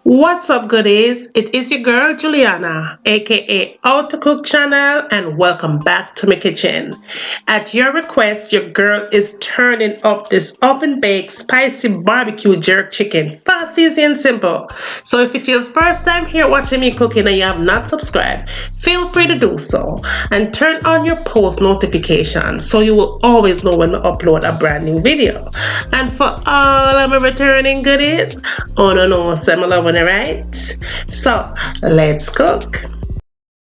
What's up, goodies? It is your girl Juliana, aka How to Cook channel, and welcome back to my kitchen. At your request, your girl is turning up this oven baked spicy barbecue jerk chicken. Fast, easy, and simple. So if it's your first time here watching me cooking and you have not subscribed, feel free to do so and turn on your post notifications so you will always know when we upload a brand new video. And for all of my returning goodies, oh no, similar one, right? So let's cook.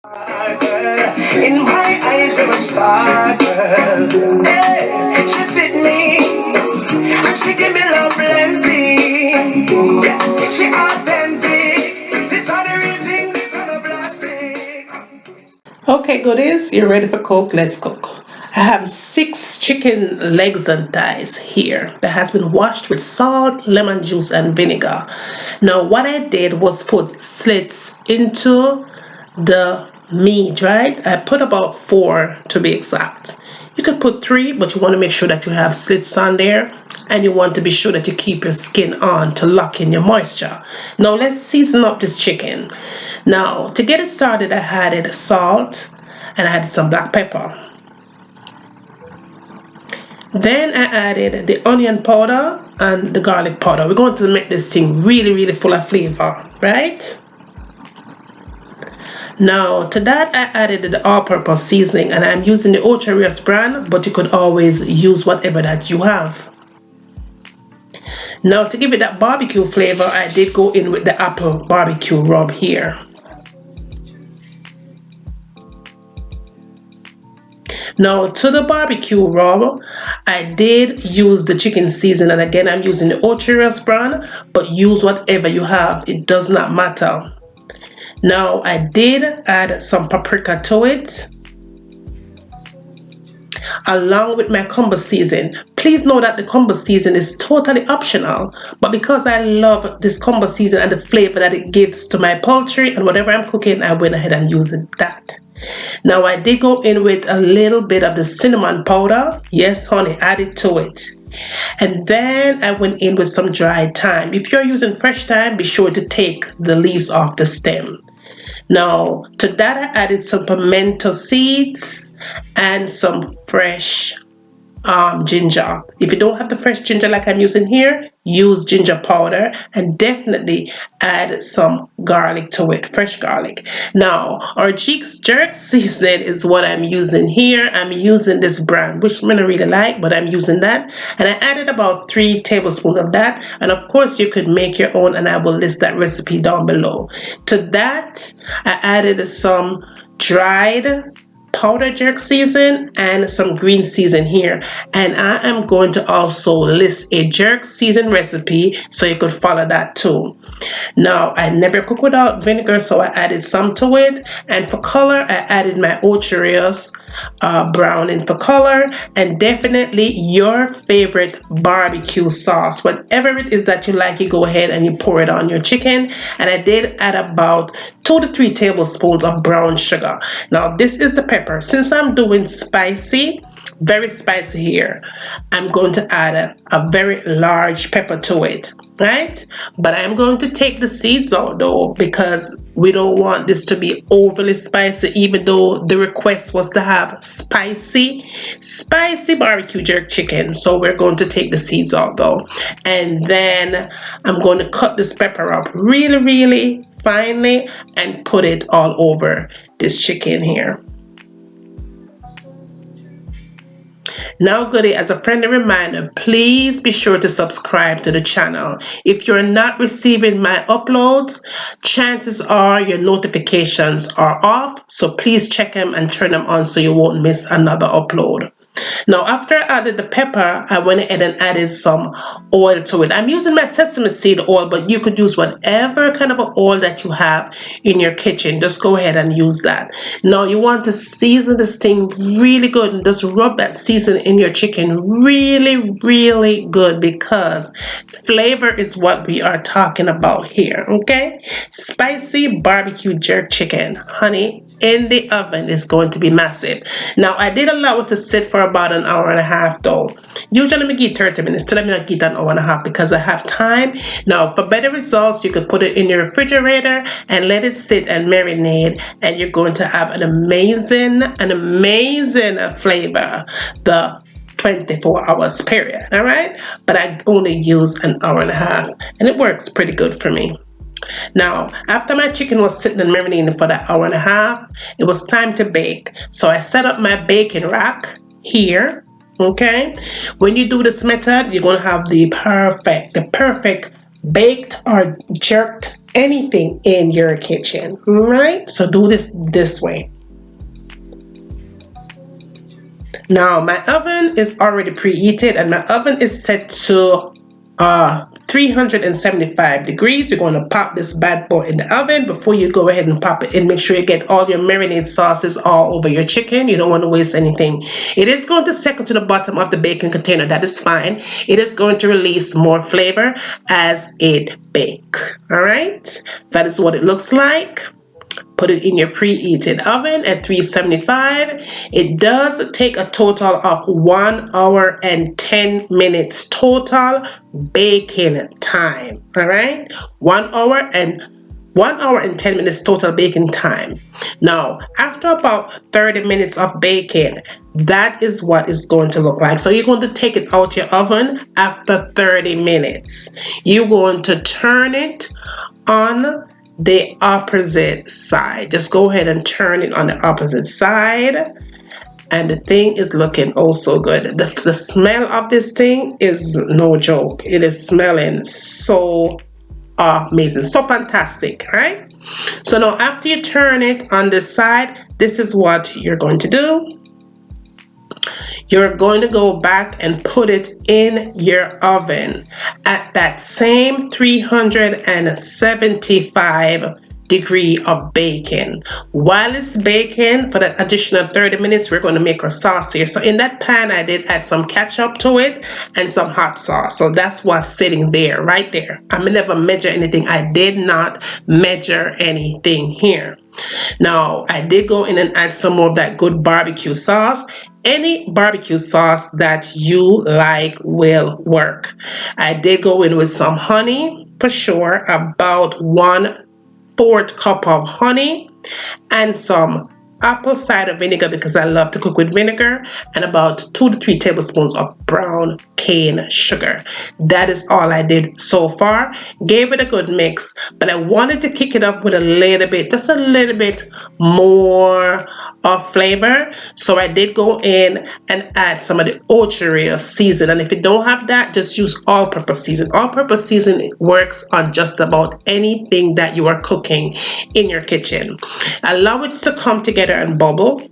In my eyes, you're a star, girl. Hey, she fit me, and she give me love plenty. Yeah, she authentic. This are the real thing, this are the plastic. Okay, goodies, you ready for cook? Let's cook. I have 6 chicken legs and thighs here that has been washed with salt, lemon juice, and vinegar. Now, what I did was put slits into the meat, right? I put about 4 to be exact. You could put 3, but you want to make sure that you have slits on there, and you want to be sure that you keep your skin on to lock in your moisture. Now let's season up this chicken. Now to get it started, I added salt and I added some black pepper. Then I added the onion powder and the garlic powder. We're going to make this thing really full of flavor, right? Now to that I added the all-purpose seasoning, and I'm using the Ocherius brand, but you could always use whatever that you have. Now to give it that barbecue flavor, I did go in with the apple barbecue rub here. Now to the barbecue rub, I did use the chicken seasoning, and again I'm using the Ocherius brand, but use whatever you have, it does not matter. Now I did add some paprika to it, along with my combo season. Please know that the combo season is totally optional, but because I love this combo season and the flavor that it gives to my poultry and whatever I'm cooking, I went ahead and used that. Now I did go in with a little bit of the cinnamon powder. Yes honey, add it to it. And then I went in with some dried thyme. If you're using fresh thyme, be sure to take the leaves off the stem. Now to that I added some pimento seeds and some fresh ginger. If you don't have the fresh ginger like I'm using here, use ginger powder, and definitely add some garlic to it, fresh garlic. Now our jerk seasoning is what I'm using here. I'm using this brand, which I don't really like, but I'm using that, and I added about 3 tablespoons of that, and of course you could make your own, and I will list that recipe down below. To that I added some dried powder jerk season and some green season here, and I am going to also list a jerk season recipe so you could follow that too. Now I never cook without vinegar, so I added some to it, and for color I added my Ocherius browning for color, and definitely your favorite barbecue sauce, whatever it is that you like, you go ahead and you pour it on your chicken. And I did add about 2 to 3 tablespoons of brown sugar. Now this is the pepper. Since I'm doing spicy, very spicy here, I'm going to add a very large pepper to it, right? But I'm going to take the seeds out though, because we don't want this to be overly spicy, even though the request was to have spicy barbecue jerk chicken. So we're going to take the seeds out though, and then I'm going to cut this pepper up really finely and put it all over this chicken here. Now goodie, as a friendly reminder, please be sure to subscribe to the channel. If you're not receiving my uploads, chances are your notifications are off, so please check them and turn them on so you won't miss another upload. Now after I added the pepper, I went ahead and added some oil to it. I'm using my sesame seed oil, but you could use whatever kind of oil that you have in your kitchen. Just go ahead and use that. Now you want to season this thing really good, and just rub that season in your chicken really good, because flavor is what we are talking about here. Okay, spicy barbecue jerk chicken, honey, in the oven is going to be massive. Now I did allow it to sit for about an hour and a half though. Usually I give 30 minutes. Today I give an hour and a half because I have time. Now for better results, you could put it in your refrigerator and let it sit and marinate, and you're going to have an amazing flavor. The 24 hours period. All right, but I only use an hour and a half, and it works pretty good for me. Now, after my chicken was sitting and marinating for that hour and a half, it was time to bake. So I set up my baking rack here. Okay, when you do this method, you're gonna have the perfect baked or jerked anything in your kitchen. Right? So do this way. Now my oven is already preheated, and my oven is set to 375 degrees. You're going to pop this bad boy in the oven. Before you go ahead and pop it in, make sure you get all your marinade sauces all over your chicken. You don't want to waste anything. It is going to settle to the bottom of the baking container. That is fine. It is going to release more flavor as it bakes. All right, that is what it looks like. Put it in your preheated oven at 375. It does take a total of 1 hour and 10 minutes total baking time. All right, 1 hour and 10 minutes total baking time. Now, after about 30 minutes of baking, that is what it's going to look like. So you're going to take it out your oven after 30 minutes. You're going to turn it on the opposite side. Just go ahead and turn it on the opposite side, and the thing is looking oh so good. The smell of this thing is no joke. It is smelling so amazing, so fantastic, right? So now after you turn it on this side, this is what you're going to do. You're going to go back and put it in your oven at that same 375 degree of baking. While it's baking for that additional 30 minutes, we're going to make our sauce here. So in that pan, I did add some ketchup to it and some hot sauce. So that's what's sitting there, right there. I never measure anything. I did not measure anything here. Now, I did go in and add some more of that good barbecue sauce. Any barbecue sauce that you like will work. I did go in with some honey for sure, about 1/4 cup of honey, and some apple cider vinegar because I love to cook with vinegar, and about 2 to 3 tablespoons of brown cane sugar. That is all I did so far. Gave it a good mix, but I wanted to kick it up with a little bit, just a little bit more of flavor. So I did go in and add some of the ocharia season, and if you don't have that, just use all-purpose season. All-purpose season works on just about anything that you are cooking in your kitchen. Allow it to come together and bubble,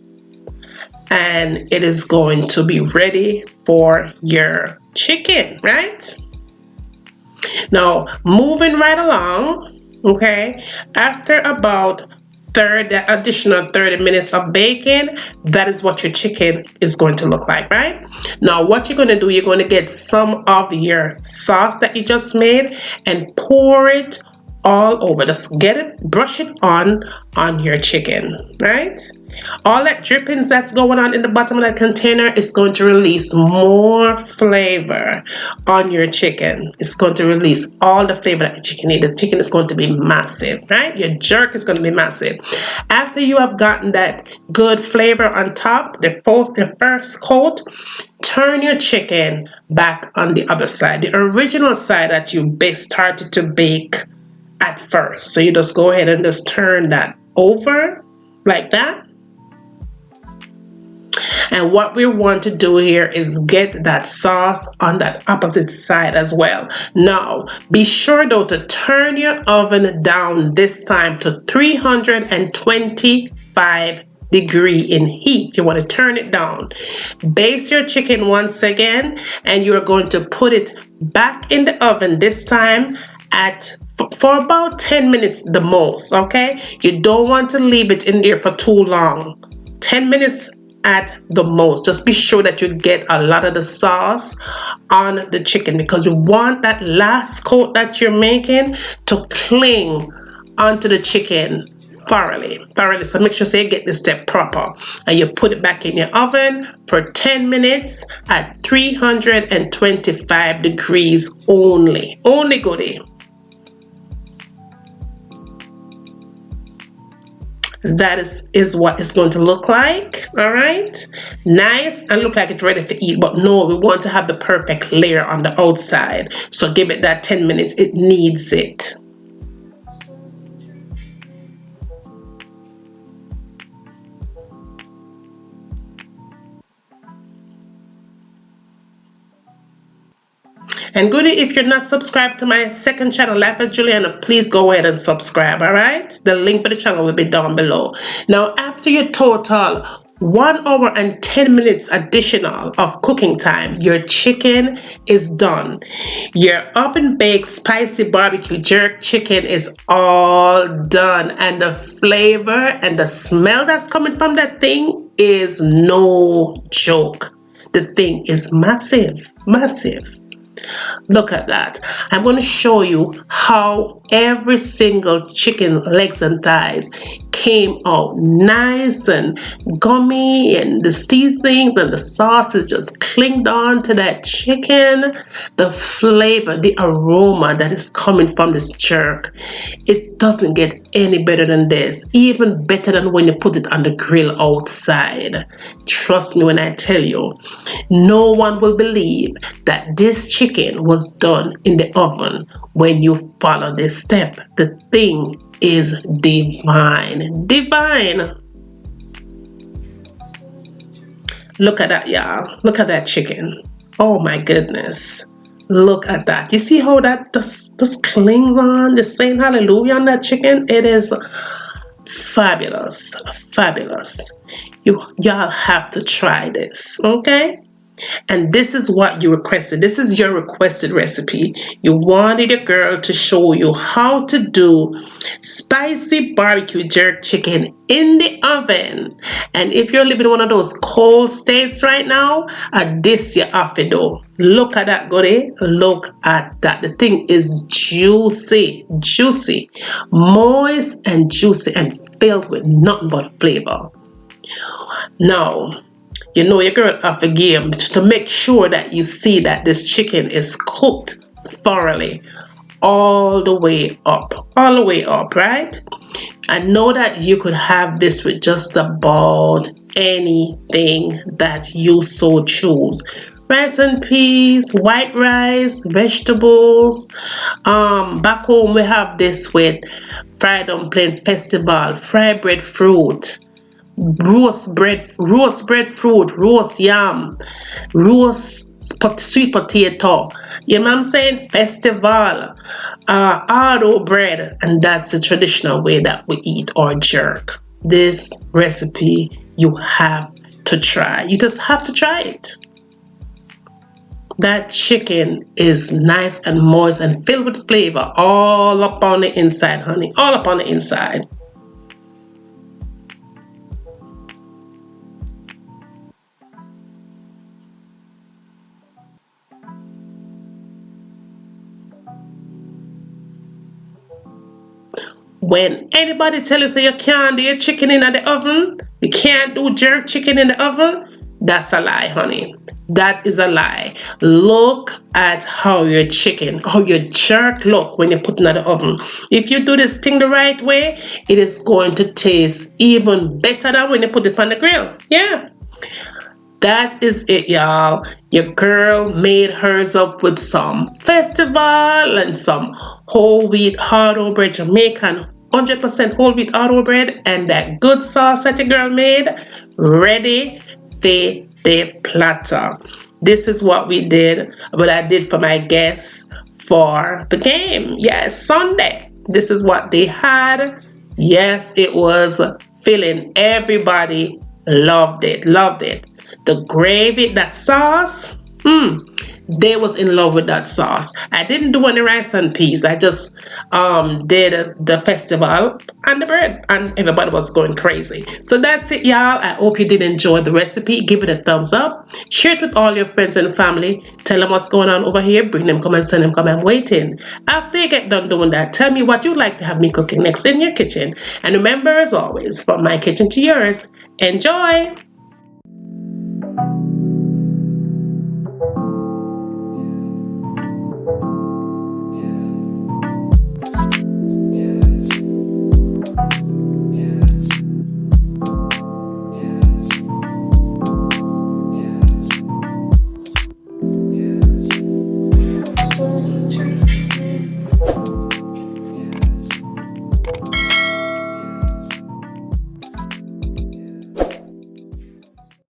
and it is going to be ready for your chicken, right? Now, moving right along, okay, after about the additional 30 minutes of baking, that is what your chicken is going to look like, right? Now, what you're going to do, you're going to get some of your sauce that you just made and pour it all over. Just get it, brush it on your chicken, right? All that drippings that's going on in the bottom of that container is going to release more flavor on your chicken. It's going to release all the flavor that the chicken needs. The chicken is going to be massive, right? Your jerk is going to be massive. After you have gotten that good flavor on top, the first coat, turn your chicken back on the other side, the original side that you started to bake at first. So you just go ahead and just turn that over like that. And what we want to do here is get that sauce on that opposite side as well. Now, be sure though to turn your oven down this time to 325 degree in heat. You want to turn it down. Baste your chicken once again, and you're going to put it back in the oven this time for about 10 minutes the most, okay? You don't want to leave it in there for too long. 10 minutes at the most. Just be sure that you get a lot of the sauce on the chicken, because you want that last coat that you're making to cling onto the chicken thoroughly. So make sure so you get this step proper, and you put it back in your oven for 10 minutes at 325 degrees only. Goodie. That is what it's going to look like. All right, nice, and look like it's ready to eat. But no, we want to have the perfect layer on the outside, so give it that 10 minutes. It needs it. And Goodie, if you're not subscribed to my second channel, Life with Juliana, please go ahead and subscribe, all right? The link for the channel will be down below. Now, after your total 1 hour and 10 minutes additional of cooking time, your chicken is done. Your oven baked spicy barbecue jerk chicken is all done, and the flavor and the smell that's coming from that thing is no joke. The thing is massive. Look at that. I'm going to show you how every single chicken legs and thighs came out nice and gummy, and the seasonings and the sauces just clinged on to that chicken. The flavor, the aroma that is coming from this jerk, it doesn't get any better than this. Even better than when you put it on the grill outside. Trust me when I tell you, no one will believe that this chicken was done in the oven when you follow this step. The thing is divine. Look at that, y'all. Look at that chicken. Oh my goodness. Look at that. You see how that just clings on, just saying hallelujah on that chicken? It is fabulous. Y'all have to try this, okay? And this is what you requested. This is your requested recipe. You wanted a girl to show you how to do spicy barbecue jerk chicken in the oven. And if you're living in one of those cold states right now, this you have to do. Look at that, Goodie. Look at that. The thing is juicy, moist and juicy, and filled with nothing but flavor. Now, you know your girl have a game to make sure that you see that this chicken is cooked thoroughly all the way up, right? I know that you could have this with just about anything that you so choose. Rice and peas, white rice, vegetables. Back home we have this with fried dumpling festival, fried breadfruit, roast breadfruit, roast yam, sweet potato. You know what I'm saying? Festival, ardo bread, and that's the traditional way that we eat our jerk. This recipe you have to try. You just have to try it. That chicken is nice and moist and filled with flavor all up on the inside, honey. All up on the inside. When anybody tell you say you can't do your chicken in the oven, you can't do jerk chicken in the oven, that's a lie, honey. That is a lie. Look at how your jerk look when you put it in the oven. If you do this thing the right way, it is going to taste even better than when you put it on the grill. Yeah. That is it, y'all. Your girl made hers up with some festival and some whole wheat hard bread, Jamaican 100% whole wheat hard bread, and that good sauce that your girl made. Ready for the platter. This is what we did, what I did for my guests for the game. Yes, Sunday. This is what they had. Yes, it was filling. Everybody loved it. The gravy, that sauce, they was in love with that sauce. I didn't do any rice and peas. I just did the festival and the bread, and everybody was going crazy. So that's it, y'all. I hope you did enjoy the recipe. Give it a thumbs up. Share it with all your friends and family. Tell them what's going on over here. Bring them, come and send them, come. I'm waiting. After you get done doing that, tell me what you'd like to have me cooking next in your kitchen. And remember, as always, from my kitchen to yours, enjoy.